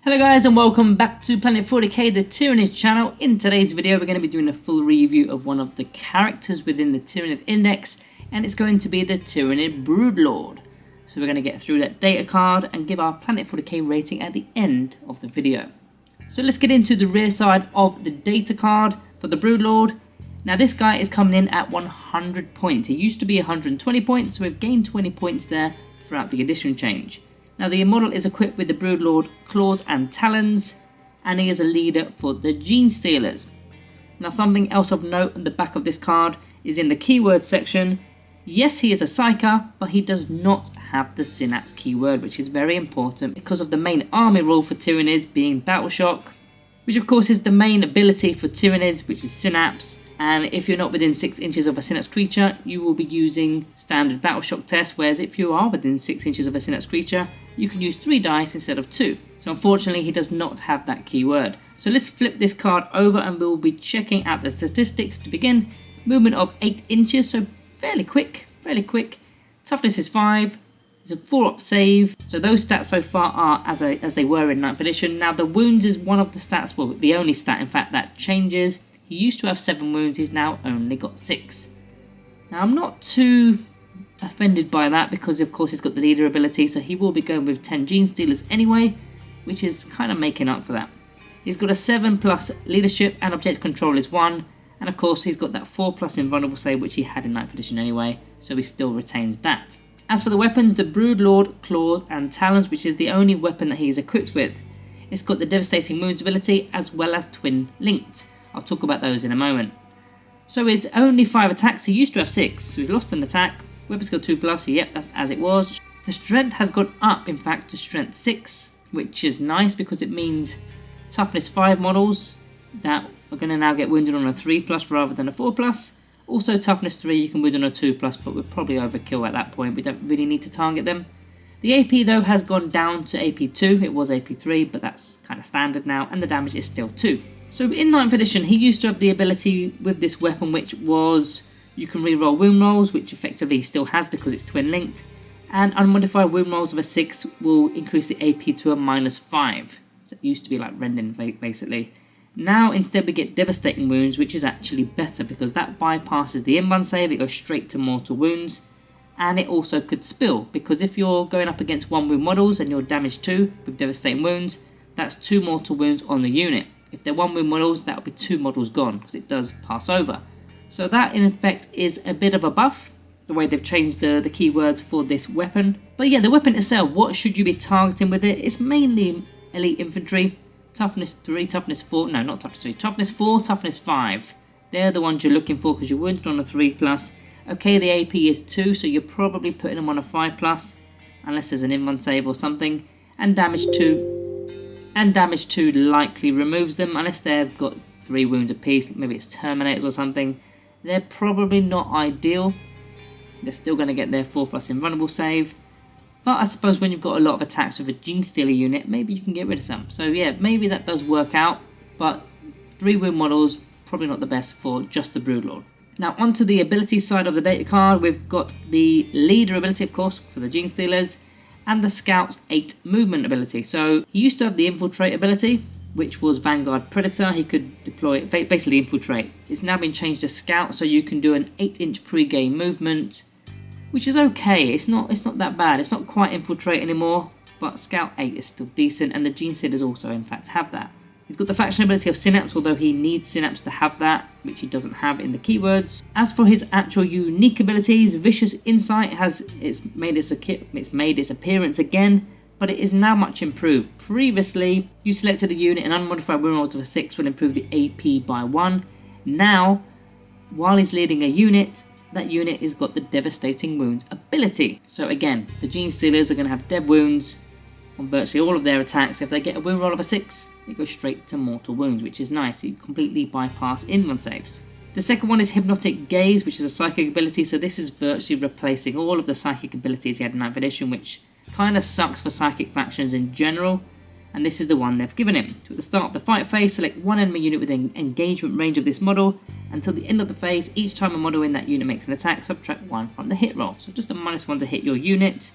Hello guys and welcome back to Planet 40k, the Tyranids channel. In today's video we're going to be doing a full review of one of the characters within the Tyranid index, and it's going to be the Tyranid Broodlord. So we're going to get through that data card and give our Planet 40k rating at the end of the video. So let's get into the rear side of the data card for the Broodlord. Now this guy is coming in at 100 points. He used to be 120 points, so we've gained 20 points there throughout the edition change. Now the model is equipped with the Broodlord claws and talons, and he is a leader for the Genestealers. Now something else of note on the back of this card is in the keyword section. Yes, he is a psyker, but he does not have the synapse keyword, which is very important because of the main army rule for Tyranids being Battle Shock, which of course is the main ability for Tyranids, which is synapse. And if you're not within 6 inches of a synapse creature, you will be using standard Battle Shock test, whereas if you are within 6 inches of a synapse creature, you can use 3 dice instead of 2. So unfortunately he does not have that keyword. So let's flip this card over and we'll be checking out the statistics to begin. Movement of 8 inches, so fairly quick. Toughness is 5. It's a 4-up save. So those stats so far are as they were in 9th edition. Now the wounds is one of the stats, well the only stat in fact that changes. He used to have 7 wounds, he's now only got 6. Now I'm not too offended by that because of course he's got the leader ability, so he will be going with 10 Genestealers anyway, which is kind of making up for that. He's got a 7+ leadership and objective control is 1, and of course he's got that 4+ invulnerable save which he had in 9th edition anyway, so he still retains that. As for the weapons, the Broodlord claws and talons, which is the only weapon that he is equipped with. It's got the devastating wounds ability as well as twin linked. I'll talk about those in a moment. So it's only 5 attacks, he used to have 6, so he's lost an attack. Weapon skill 2+, yep, that's as it was. The strength has gone up, in fact, to strength 6, which is nice because it means toughness 5 models that are going to now get wounded on a 3+ rather than a 4+. Also toughness 3, you can wound on a 2+, but we're probably overkill at that point. We don't really need to target them. The AP though has gone down to AP 2, it was AP 3, but that's kind of standard now, and the damage is still 2. So in 9th edition, he used to have the ability with this weapon, which was you can reroll wound rolls, which effectively he still has because it's twin linked, and unmodified wound rolls of a 6 will increase the AP to a -5. So it used to be like Rending basically. Now instead we get devastating wounds, which is actually better because that bypasses the invuln save, it goes straight to mortal wounds, and it also could spill because if you're going up against 1 wound models and you're damaged 2 with devastating wounds, that's 2 mortal wounds on the unit. If they're 1 wound models, that will be 2 models gone because it does pass over. So that in effect is a bit of a buff, the way they've changed the keywords for this weapon. But yeah, the weapon itself, what should you be targeting with it? It's mainly elite infantry, toughness 3, toughness 4, no not toughness 3, toughness 4, toughness 5. They're the ones you're looking for because you're wounded on a 3+. Okay, the AP is 2, so you're probably putting them on a 5+, unless there's an invuln save or something, and damage 2. And damage 2 likely removes them, unless they've got 3 wounds apiece, maybe it's Terminators or something. They're probably not ideal. They're still going to get their 4+ invulnerable save. But I suppose when you've got a lot of attacks with a Genestealer unit, maybe you can get rid of some. So yeah, maybe that does work out, but 3 wound models, probably not the best for just the Broodlord. Now onto the ability side of the data card, we've got the leader ability, of course, for the Genestealers, and the Scout's 8 movement ability. So he used to have the infiltrate ability, which was Vanguard Predator. He could deploy, basically infiltrate. It's now been changed to Scout, so you can do an 8-inch pre-game movement, which is okay. It's not that bad. It's not quite infiltrate anymore, but Scout 8 is still decent, and the Genestealers also in fact have that. He's got the faction ability of Synapse, although he needs Synapse to have that, which he doesn't have in the keywords. As for his actual unique abilities, Vicious Insight made its appearance again, but it is now much improved. Previously, you selected a unit and unmodified wound rolls of a 6 would improve the AP by 1. Now, while he's leading a unit, that unit has got the Devastating Wounds ability. So again, the Genestealers are going to have dev wounds on virtually all of their attacks. If they get a wound roll of a 6, it goes straight to mortal wounds, which is nice. You completely bypass invuln saves. The second one is Hypnotic Gaze, which is a psychic ability, so this is virtually replacing all of the psychic abilities he had in 9th edition, which kind of sucks for psychic factions in general, and this is the one they've given him. So at the start of the fight phase, select one enemy unit within engagement range of this model. Until the end of the phase, each time a model in that unit makes an attack, subtract 1 from the hit roll. So just a -1 to hit your unit.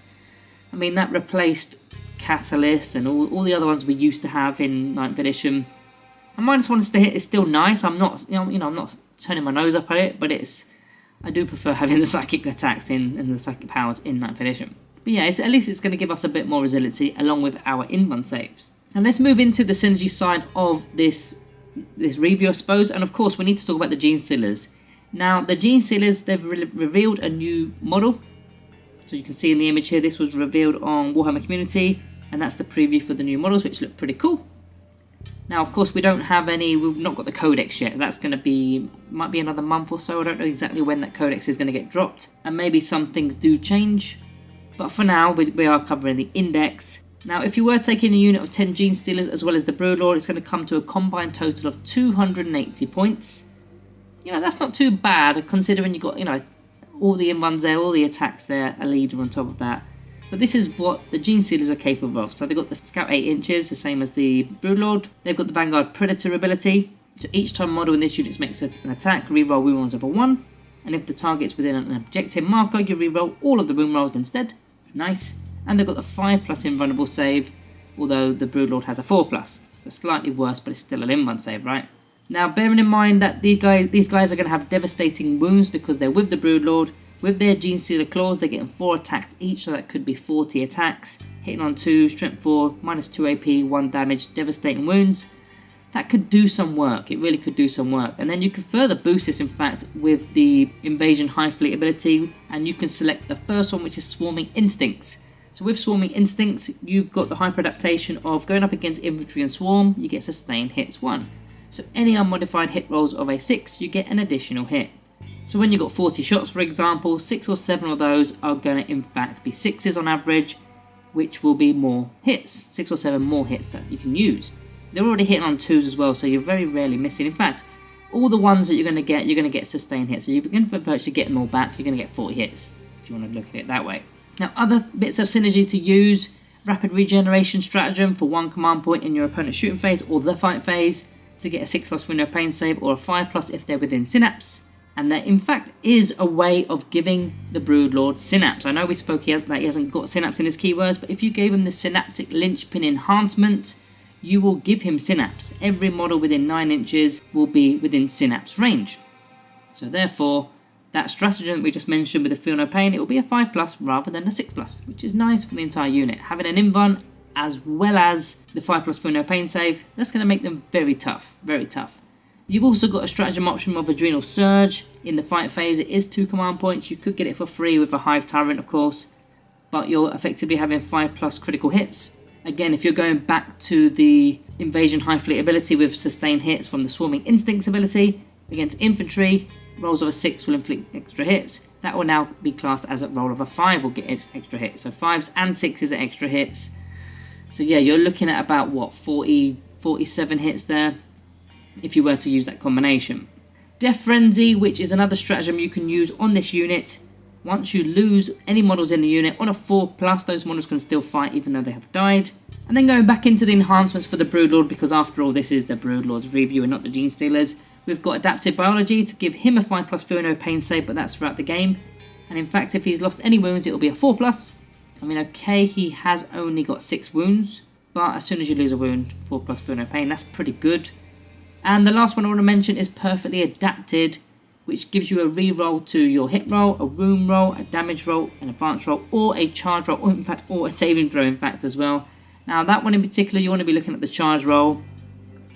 I mean, that replaced Catalyst and all the other ones we used to have in 9th edition. And -1 to hit is still nice. I'm not, I'm not turning my nose up at it, but I do prefer having the psychic attacks and the psychic powers in 9th edition. But yeah, at least it's going to give us a bit more resiliency along with our in-run saves. And let's move into the synergy side of this review, I suppose. And of course, we need to talk about the Genestealers. Now, the Genestealers, they've revealed a new model. So you can see in the image here, this was revealed on Warhammer Community, and that's the preview for the new models, which look pretty cool. Now, of course, we've not got the codex yet. That's going to be, might be another month or so. I don't know exactly when that codex is going to get dropped. And maybe some things do change. But for now, we are covering the index. Now, if you were taking a unit of 10 Genestealers as well as the Broodlord, it's going to come to a combined total of 280 points. That's not too bad, considering you've got, all the in-runs there, all the attacks there, a leader on top of that. But this is what the Genestealers are capable of. So they've got the Scout 8 inches, the same as the Broodlord. They've got the Vanguard Predator ability. So each time a model in this unit makes an attack, reroll wound rolls over 1. And if the target's within an objective marker, you reroll all of the wound rolls instead. Nice. And they've got the 5+ invulnerable save, although the Broodlord has a 4+. So slightly worse, but it's still an invuln save, right? Now, bearing in mind that these guys are going to have devastating wounds because they're with the Broodlord. With their Genestealer claws, they're getting 4 attacks each, so that could be 40 attacks. Hitting on 2, strength 4, -2 AP, 1 damage, devastating wounds. That could do some work. It really could do some work. And then you can further boost this, in fact, with the Invasion High Fleet ability. And you can select the first one, which is Swarming Instincts. So with Swarming Instincts, you've got the hyper adaptation of going up against infantry and swarm, you get sustained hits 1. So any unmodified hit rolls of a 6, you get an additional hit. So when you've got 40 shots, for example, 6 or 7 of those are going to in fact be 6s on average, which will be more hits. 6 or 7 more hits that you can use. They're already hitting on 2s as well, so you're very rarely missing. In fact, all the ones that you're going to get sustained hits. So you're going to virtually get them all back. You're going to get 40 hits, if you want to look at it that way. Now, other bits of synergy to use: rapid regeneration stratagem for 1 command point in your opponent's shooting phase or the fight phase, to get a 6+ for no pain save or a 5+ if they're within synapse. And there in fact is a way of giving the Broodlord synapse. I know we spoke here that he hasn't got synapse in his keywords, but if you gave him the synaptic linchpin enhancement, you will give him synapse. Every model within 9 inches will be within synapse range. So therefore, that stratagem we just mentioned with the feel no pain, it will be a 5+ rather than a 6+, which is nice for the entire unit. Having an invuln as well as the 5+ feel no pain save, that's going to make them very tough, very tough. You've also got a stratagem option of Adrenal Surge in the fight phase. It is 2 command points. You could get it for free with a Hive Tyrant, of course, but you're effectively having 5+ critical hits. Again, if you're going back to the Invasion High Fleet ability with sustained hits from the Swarming Instincts ability against infantry, rolls of a 6 will inflict extra hits. That will now be classed as a roll of a 5 will get its extra hits. So 5s and 6s are extra hits. So yeah, you're looking at about, what, 47 hits there, if you were to use that combination. Death Frenzy, which is another stratagem you can use on this unit. Once you lose any models in the unit on a 4+, those models can still fight even though they have died. And then going back into the enhancements for the Broodlord, because after all this is the Broodlord's review and not the Genestealers. We've got Adaptive Biology to give him a 5+ feel no pain save, but that's throughout the game. And in fact, if he's lost any wounds, it'll be a 4+. I mean, okay, he has only got 6 wounds, but as soon as you lose a wound, 4+ feel no pain, that's pretty good. And the last one I want to mention is Perfectly Adapted, which gives you a reroll to your hit roll, a wound roll, a damage roll, an advance roll, or a charge roll, or in fact, or a saving throw, in fact, as well. Now, that one in particular, you want to be looking at the charge roll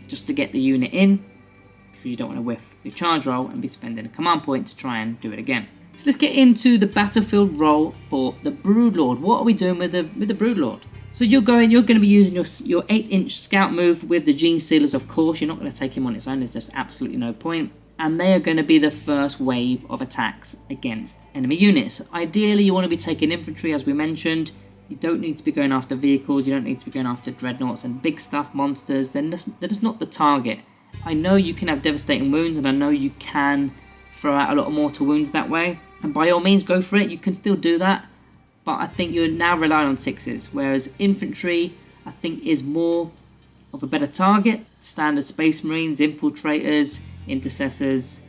just to get the unit in, because you don't want to whiff your charge roll and be spending a command point to try and do it again. So let's get into the battlefield role for the Broodlord. What are we doing with the Broodlord? So you're going to be using your 8-inch scout move with the Genestealers, of course. You're not going to take him on its own. There's just absolutely no point. And they are going to be the first wave of attacks against enemy units. Ideally, you want to be taking infantry, as we mentioned. You don't need to be going after vehicles. You don't need to be going after dreadnoughts and big stuff, monsters. They're just not the target. I know you can have devastating wounds, and I know you can throw out a lot of mortal wounds that way. And by all means, go for it. You can still do that. But I think you're now relying on 6s, whereas infantry, I think, is more of a better target. Standard Space Marines, Infiltrators, Intercessors.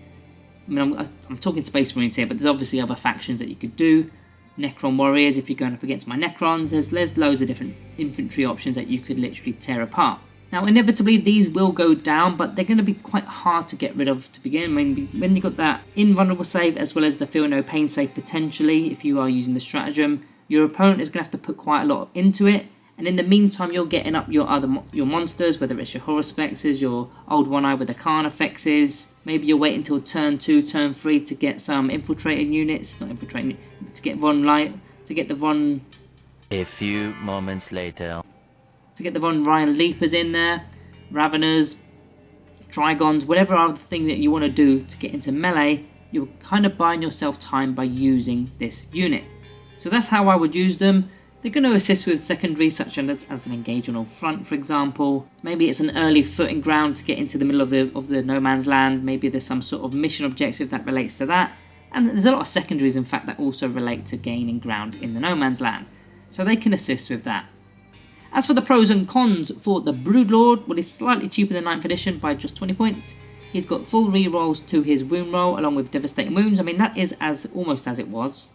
I mean, I'm talking Space Marines here, but there's obviously other factions that you could do. Necron warriors if you're going up against my Necrons. There's loads of different infantry options that you could literally tear apart. Now inevitably these will go down, but they're going to be quite hard to get rid of to begin. I mean, when you've got that invulnerable save as well as the feel no pain save potentially, if you are using the stratagem, your opponent is going to have to put quite a lot into it. And in the meantime, you're getting up your monsters, whether it's your Horospexes, your Old One-Eye with the Carnifexes. Maybe you'll wait until turn 2, turn 3 to get some infiltrating units, not infiltrating, to get the Von. A few moments later. To get the Von Ryan Leapers in there, Raveners, Drygons, whatever other thing that you want to do to get into melee, you're kind of buying yourself time by using this unit. So that's how I would use them. They're going to assist with secondaries such as an engagement on front, for example. Maybe it's an early footing ground to get into the middle of the no man's land. Maybe there's some sort of mission objective that relates to that. And there's a lot of secondaries, in fact, that also relate to gaining ground in the no man's land. So they can assist with that. As for the pros and cons for the Broodlord, well, he's slightly cheaper than 9th edition by just 20 points. He's got full rerolls to his wound roll along with devastating wounds. I mean, that is almost as it was,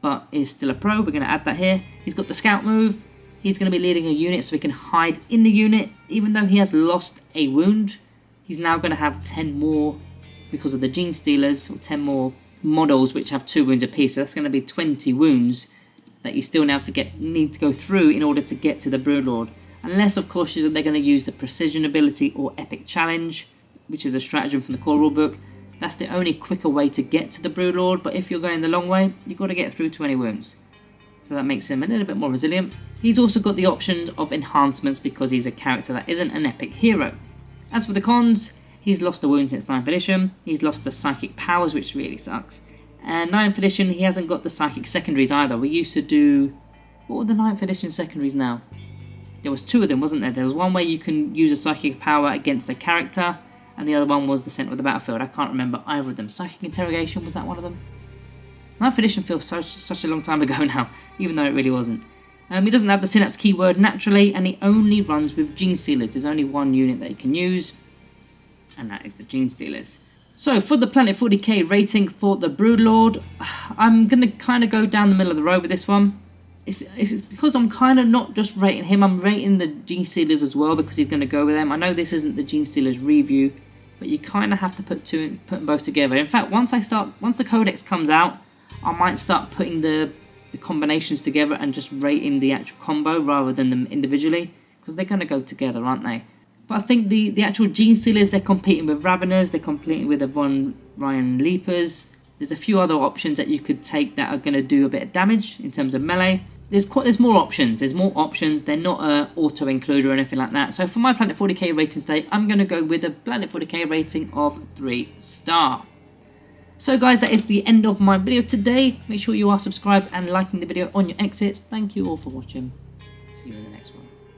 but is still a pro. We're going to add that here. He's got the scout move. He's going to be leading a unit so he can hide in the unit. Even though he has lost a wound, he's now going to have 10 more because of the Genestealers, or 10 more models which have 2 wounds apiece. So that's going to be 20 wounds that you still now need to go through in order to get to the Broodlord. Unless, of course, they're going to use the Precision ability or Epic Challenge, which is a stratagem from the core rulebook. That's the only quicker way to get to the Broodlord, but if you're going the long way, you've got to get through 20 wounds. So that makes him a little bit more resilient. He's also got the option of enhancements because he's a character that isn't an epic hero. As for the cons, he's lost a wound since 9th edition. He's lost the psychic powers, which really sucks. And 9th edition, he hasn't got the psychic secondaries either. We used to do... What were the 9th edition secondaries now? There was 2 of them, wasn't there? There was one where you can use a psychic power against a character, and the other one was the centre of the battlefield. I can't remember either of them. Psychic interrogation, was that one of them? 9th edition feels such a long time ago now, even though it really wasn't. He doesn't have the synapse keyword naturally, and he only runs with Genestealers. There's only one unit that he can use, and that is the Genestealers. So for the Planet 40k rating for the Broodlord, I'm going to kind of go down the middle of the road with this one. It's because I'm kind of not just rating him, I'm rating the Genestealers as well because he's going to go with them. I know this isn't the Genestealers review, but you kind of have to put them both together. In fact, once the codex comes out, I might start putting the combinations together and just rating the actual combo rather than them individually, because they're going to go together, aren't they? But I think the actual Genestealers, they're competing with Raveners, they're competing with the Von Ryan Leapers. There's a few other options that you could take that are going to do a bit of damage in terms of melee. There's more options. They're not auto-include or anything like that. So for my Planet 40k rating today, I'm going to go with a Planet 40k rating of 3-star. So guys, that is the end of my video today. Make sure you are subscribed and liking the video on your exits. Thank you all for watching. See you in the next one.